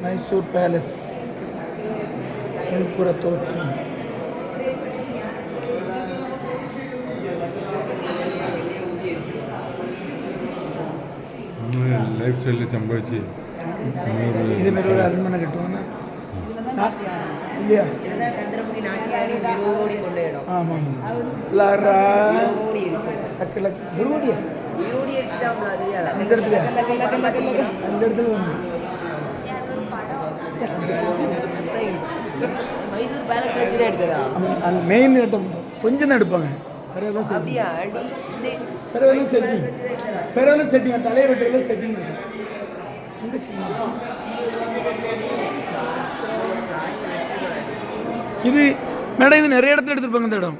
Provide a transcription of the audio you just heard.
Mysore palace உள்புற தோற்றம். Life സ്റ്റൈലിൽ സംഭവിച്ച് ഇത് ഒരു അരമന കിട്ടുമെന്ന് இல்லையா? சந்திரமுகி நாட்டியாடி விரோடி கொண்டேடோ. ஆமாம். லாரா விரோடியா விரோடி எடுத்துட்டாங்களா? தெரியாதா? அந்த இடத்துல வந்து மைசூர் பேலஸ் வச்சு தான் எடுத்ததா? அந்த மெயின் ஐட்டம் கொஞ்சம் தான் எடுப்பாங்க. அப்படியா? பெரவலும் செட்டிங் தலையை வெட்டுறதுல செட்டிங் இது மேடம். இது நிறைய இடத்துல எடுத்துருப்பாங்க இந்த இடம்.